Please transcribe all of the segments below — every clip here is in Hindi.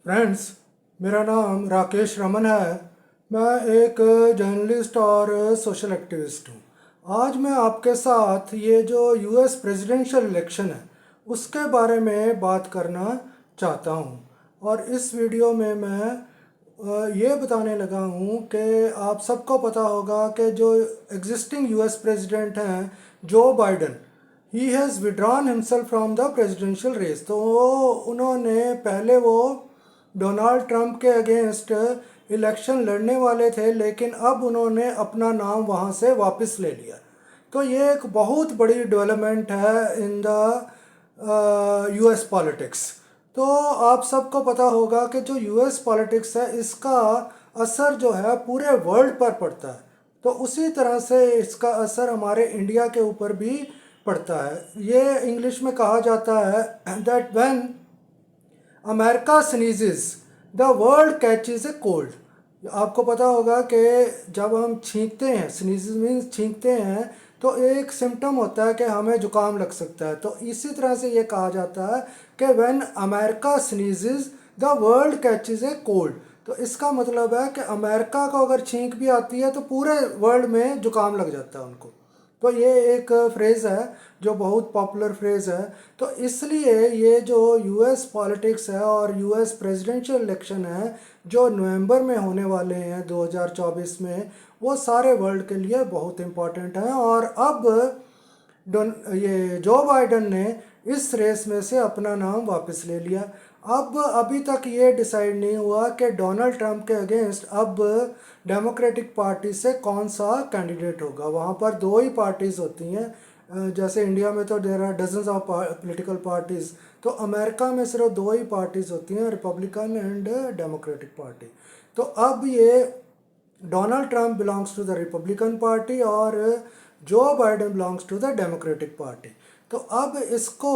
फ्रेंड्स, मेरा नाम राकेश रमन है। मैं एक जर्नलिस्ट और सोशल एक्टिविस्ट हूँ। आज मैं आपके साथ ये जो यूएस प्रेसिडेंशियल इलेक्शन है उसके बारे में बात करना चाहता हूँ। और इस वीडियो में मैं ये बताने लगा हूँ कि आप सबको पता होगा कि जो एग्जिस्टिंग यूएस प्रेसिडेंट हैं Joe Biden, he has withdrawn himself from the presidential race. तो उन्होंने पहले वो डोनाल्ड ट्रंप के अगेंस्ट इलेक्शन लड़ने वाले थे, लेकिन अब उन्होंने अपना नाम वहाँ से वापस ले लिया। तो ये एक बहुत बड़ी डेवलपमेंट है इन द यूएस पॉलिटिक्स। तो आप सबको पता होगा कि जो यूएस पॉलिटिक्स है इसका असर जो है पूरे वर्ल्ड पर पड़ता है। तो उसी तरह से इसका असर हमारे इंडिया के ऊपर भी पड़ता है। ये इंग्लिश में कहा जाता है that when America sneezes the world catches A cold. आपको पता होगा कि जब हम छींकते हैं, स्नीजेस मीन्स छींकते हैं, तो एक सिम्टम होता है कि हमें जुकाम लग सकता है। तो इसी तरह से ये कहा जाता है कि when America sneezes the world catches A cold. तो इसका मतलब है कि अमेरिका को अगर छींक भी आती है तो पूरे वर्ल्ड में जुकाम लग जाता है उनको। तो ये एक फ्रेज़ है जो बहुत पॉपुलर फ्रेज़ है। तो इसलिए ये जो यूएस पॉलिटिक्स है और यूएस प्रेसिडेंशियल इलेक्शन है जो नवंबर में होने वाले हैं 2024 में, वो सारे वर्ल्ड के लिए बहुत इम्पोर्टेंट हैं। और अब ये जो बाइडन ने इस रेस में से अपना नाम वापस ले लिया। अब अभी तक ये डिसाइड नहीं हुआ कि डोनाल्ड ट्रंप के अगेंस्ट अब डेमोक्रेटिक पार्टी से कौन सा कैंडिडेट होगा। वहाँ पर दो ही पार्टीज़ होती हैं। जैसे इंडिया में तो there are dozens of political parties, तो अमेरिका में सिर्फ दो ही पार्टीज़ होती हैं, रिपब्लिकन एंड डेमोक्रेटिक पार्टी। तो अब ये Donald Trump belongs to the Republican party और जो Biden belongs to the Democratic party. तो अब इसको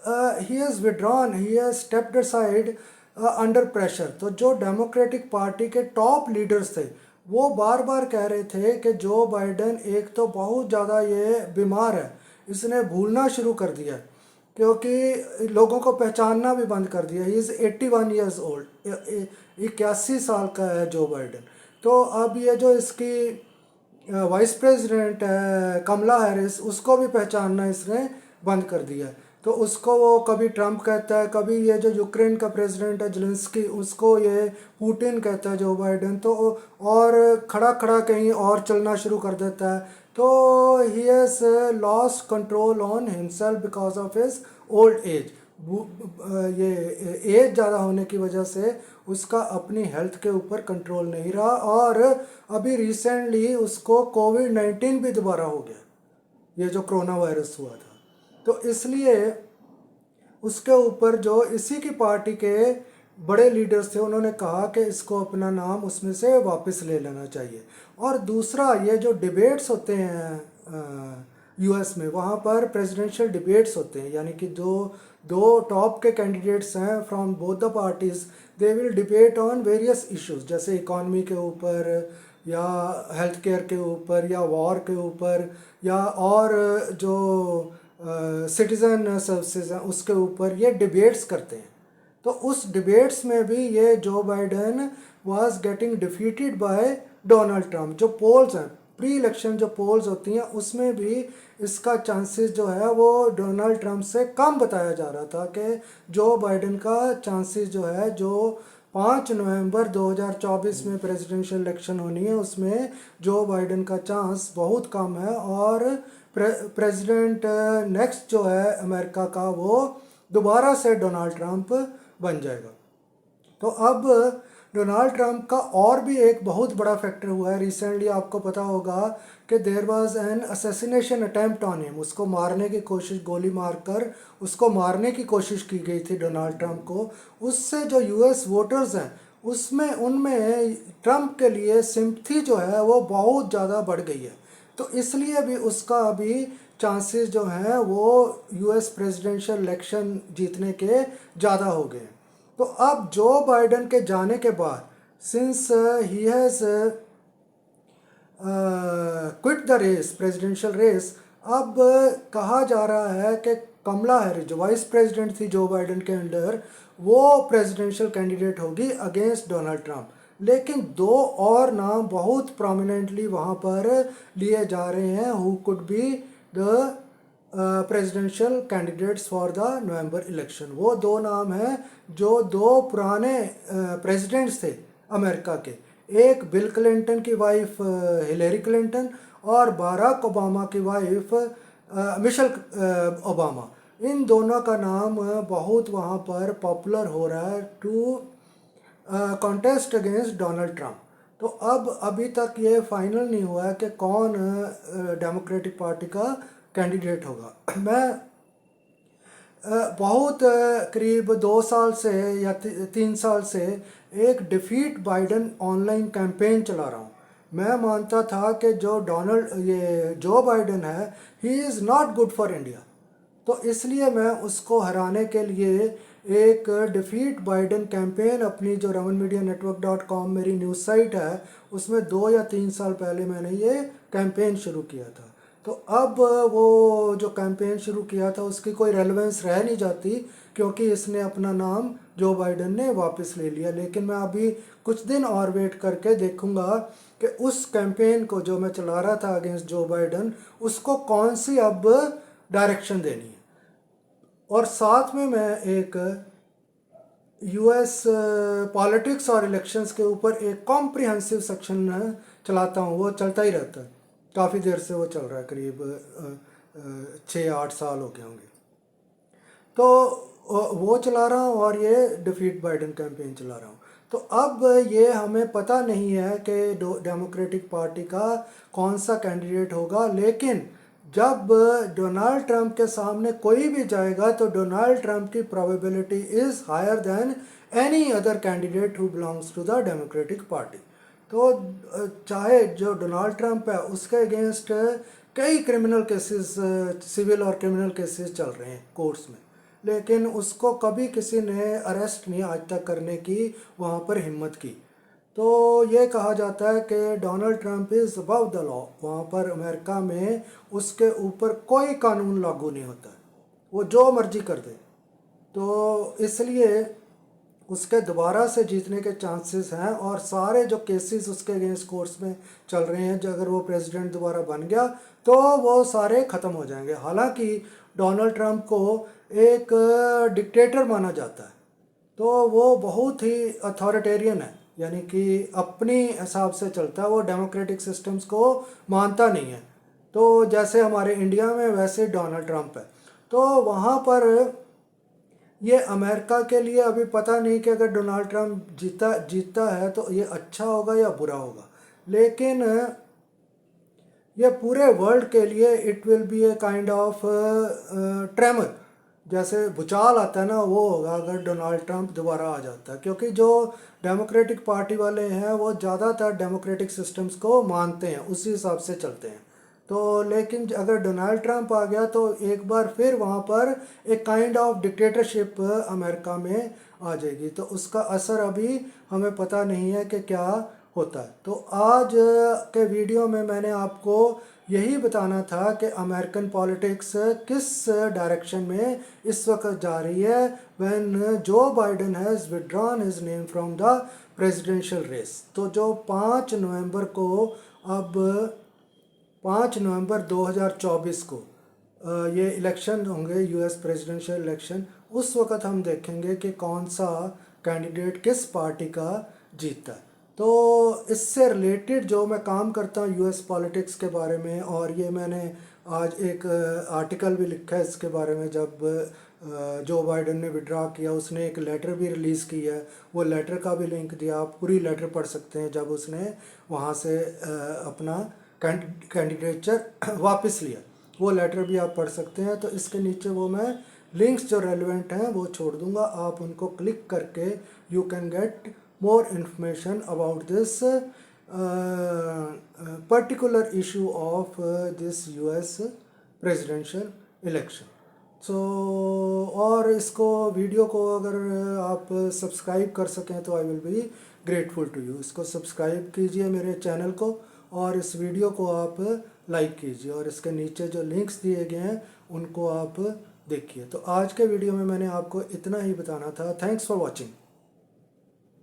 ही has withdrawn, he has stepped aside under pressure. तो जो डेमोक्रेटिक पार्टी के टॉप लीडर्स थे वो बार बार कह रहे थे कि जो बाइडन एक तो बहुत ज़्यादा ये बीमार है, इसने भूलना शुरू कर दिया क्योंकि लोगों को पहचानना भी बंद कर दिया। ही इज़ 81 ईयर्स ओल्ड, 81 साल का है जो बाइडन। तो अब ये जो इसकी वाइस प्रेसिडेंट है कमला हैरिस, उसको भी पहचानना इसने बंद कर दिया है। तो उसको वो कभी ट्रंप कहता है, कभी ये जो यूक्रेन का प्रेसिडेंट है जेलेंस्की उसको ये पुतिन कहता है जो बाइडन। तो और खड़ा खड़ा कहीं और चलना शुरू कर देता है। तो he has lost control on himself because of his old age. ये एज ज़्यादा होने की वजह से उसका अपनी हेल्थ के ऊपर कंट्रोल नहीं रहा। और अभी रिसेंटली उसको कोविड-19 भी दोबारा हो गया, ये जो कोरोना वायरस हुआ था। तो इसलिए उसके ऊपर जो इसी की पार्टी के बड़े लीडर्स थे उन्होंने कहा कि इसको अपना नाम उसमें से वापस ले लेना चाहिए। और दूसरा, ये जो डिबेट्स होते हैं यूएस में, वहाँ पर प्रेसिडेंशियल डिबेट्स होते हैं, यानी कि जो दो टॉप के कैंडिडेट्स हैं from both the parties, they will debate on various issues, जैसे इकॉनमी के ऊपर या हेल्थ केयर के ऊपर या वॉर के ऊपर या और जो सिटीज़न सर्विसेज हैं उसके ऊपर ये डिबेट्स करते हैं। तो उस डिबेट्स में भी ये जो Biden was getting defeated by Donald Trump. जो पोल्स हैं, प्री इलेक्शन जो पोल्स होती हैं, उसमें भी इसका चांसेस जो है वो डोनाल्ड ट्रंप से कम बताया जा रहा था कि जो बाइडन का चांसेस जो है, जो 5 नवंबर 2024 में प्रेसिडेंशियल इलेक्शन होनी है, उसमें जो बाइडन का चांस बहुत कम है। और प्रेसिडेंट नेक्स्ट जो है अमेरिका का वो दोबारा से डोनाल्ड ट्रंप बन जाएगा। तो अब डोनाल्ड ट्रंप का और भी एक बहुत बड़ा फैक्टर हुआ है। रिसेंटली आपको पता होगा कि there was an assassination attempt on him. उसको मारने की कोशिश, गोली मारकर उसको मारने की कोशिश की गई थी डोनाल्ड ट्रंप को। उससे जो यूएस वोटर्स हैं उसमें उनमें ट्रंप के लिए सिंपथी जो है वो बहुत ज़्यादा बढ़ गई है। तो इसलिए भी उसका अभी चांसेस जो हैं वो यूएस प्रेसिडेंशियल इलेक्शन जीतने के ज़्यादा हो गए। तो अब जो बाइडन के जाने के बाद, since he has quit the race, presidential race, अब कहा जा रहा है कि कमला हैरिस जो वाइस प्रेसिडेंट थी जो बाइडन के अंडर, वो प्रेसिडेंशियल कैंडिडेट होगी अगेंस्ट डोनाल्ड ट्रंप। लेकिन दो और नाम बहुत प्रोमिनेंटली वहाँ पर लिए जा रहे हैं who could be the presidential candidates for the November election. वो दो नाम हैं जो दो पुराने प्रेसिडेंट्स थे अमेरिका के, एक बिल क्लिंटन की वाइफ हिलेरी क्लिंटन और बाराक ओबामा की वाइफ मिशेल ओबामा। इन दोनों का नाम बहुत वहाँ पर पॉपुलर हो रहा है to contest against Donald Trump. तो अब अभी तक ये फाइनल नहीं हुआ है कि कौन डेमोक्रेटिक पार्टी का कैंडिडेट होगा। मैं बहुत करीब 2 साल से या 3 साल से एक डिफीट बाइडन ऑनलाइन कैंपेन चला रहा हूँ। मैं मानता था कि ये जो बाइडन है he is not good for India, तो इसलिए मैं उसको हराने के लिए एक डिफीट बाइडन कैंपेन अपनी जो ramanmedianetwork.com मेरी न्यूज़ साइट है उसमें 2 या 3 साल पहले मैंने ये कैंपेन शुरू किया था। तो अब वो जो कैंपेन शुरू किया था उसकी कोई रेलेवेंस रह नहीं जाती क्योंकि इसने अपना नाम जो बाइडन ने वापस ले लिया। लेकिन मैं अभी कुछ दिन और वेट करके देखूंगा कि उस कैंपेन को जो मैं चला रहा था अगेंस्ट जो बाइडन उसको कौन सी अब डायरेक्शन देनी है। और साथ में मैं एक यूएस पॉलिटिक्स और इलेक्शंस के ऊपर एक कॉम्प्रिहेंसिव सेक्शन चलाता हूँ, वो चलता ही रहता है, काफ़ी देर से वो चल रहा है, करीब 6-8 साल हो गए होंगे। तो वो चला रहा हूँ और ये डिफीट बाइडन कैंपेन चला रहा हूँ। तो अब ये हमें पता नहीं है कि डेमोक्रेटिक पार्टी का कौन सा कैंडिडेट होगा, लेकिन जब डोनाल्ड ट्रंप के सामने कोई भी जाएगा तो डोनाल्ड ट्रंप की probability is higher than any other candidate who belongs to the Democratic party. तो चाहे जो डोनाल्ड ट्रंप है उसके अगेंस्ट कई क्रिमिनल केसेस, सिविल और क्रिमिनल केसेस चल रहे हैं कोर्ट्स में, लेकिन उसको कभी किसी ने अरेस्ट नहीं आज तक करने की वहाँ पर हिम्मत की। तो ये कहा जाता है कि Donald Trump is above the law. वहाँ पर अमेरिका में उसके ऊपर कोई कानून लागू नहीं होता, वो जो मर्जी कर दे। तो इसलिए उसके दोबारा से जीतने के चांसेस हैं और सारे जो केसेस उसके अगेंस्ट कोर्ट्स में चल रहे हैं, जो अगर वो प्रेसिडेंट दोबारा बन गया तो वो सारे ख़त्म हो जाएंगे। हालांकि डोनाल्ड ट्रंप को एक डिक्टेटर माना जाता है, तो वो बहुत ही अथॉरिटेरियन है, यानी कि अपनी हिसाब से चलता है, वो डेमोक्रेटिक सिस्टम्स को मानता नहीं है। तो जैसे हमारे इंडिया में वैसे डोनाल्ड ट्रंप है। तो वहाँ पर ये अमेरिका के लिए अभी पता नहीं कि अगर डोनाल्ड ट्रंप जीतता है तो ये अच्छा होगा या बुरा होगा, लेकिन ये पूरे वर्ल्ड के लिए it will be a kind of tremor, जैसे भूचाल आता है ना, वो होगा अगर डोनाल्ड ट्रंप दोबारा आ जाता है। क्योंकि जो डेमोक्रेटिक पार्टी वाले हैं वो ज़्यादातर डेमोक्रेटिक सिस्टम्स को मानते हैं, उसी हिसाब से चलते हैं। तो लेकिन अगर डोनाल्ड ट्रंप आ गया तो एक बार फिर वहाँ पर एक काइंड ऑफ डिक्टेटरशिप अमेरिका में आ जाएगी। तो उसका असर अभी हमें पता नहीं है कि क्या होता है। तो आज के वीडियो में मैंने आपको यही बताना था कि अमेरिकन पॉलिटिक्स किस डायरेक्शन में इस वक्त जा रही है when Joe Biden has withdrawn his name from the presidential race. तो जो 5 नवंबर को, अब 5 नवंबर 2024 को ये इलेक्शन होंगे, यूएस प्रेसिडेंशियल इलेक्शन, उस वक्त हम देखेंगे कि कौन सा कैंडिडेट किस पार्टी का जीतता है। तो इससे रिलेटेड जो मैं काम करता हूँ यूएस पॉलिटिक्स के बारे में, और ये मैंने आज एक आर्टिकल भी लिखा है इसके बारे में। जब जो बाइडन ने विड्रॉ किया उसने एक लेटर भी रिलीज़ की है, वो लेटर का भी लिंक दिया, आप पूरी लेटर पढ़ सकते हैं जब उसने वहाँ से अपना कैंडिडेचर वापस लिया, वो लेटर भी आप पढ़ सकते हैं। तो इसके नीचे वो मैं लिंक्स जो रेलिवेंट हैं वो छोड़ दूंगा, आप उनको क्लिक करके you can get more information about this particular issue of this US presidential election. So और इसको वीडियो को अगर आप सब्सक्राइब कर सकें तो I will be grateful to you. इसको सब्सक्राइब कीजिए मेरे चैनल को, और इस वीडियो को आप लाइक कीजिए, और इसके नीचे जो लिंक्स दिए गए हैं उनको आप देखिए। तो आज के वीडियो में मैंने आपको इतना ही बताना था। Thanks for watching.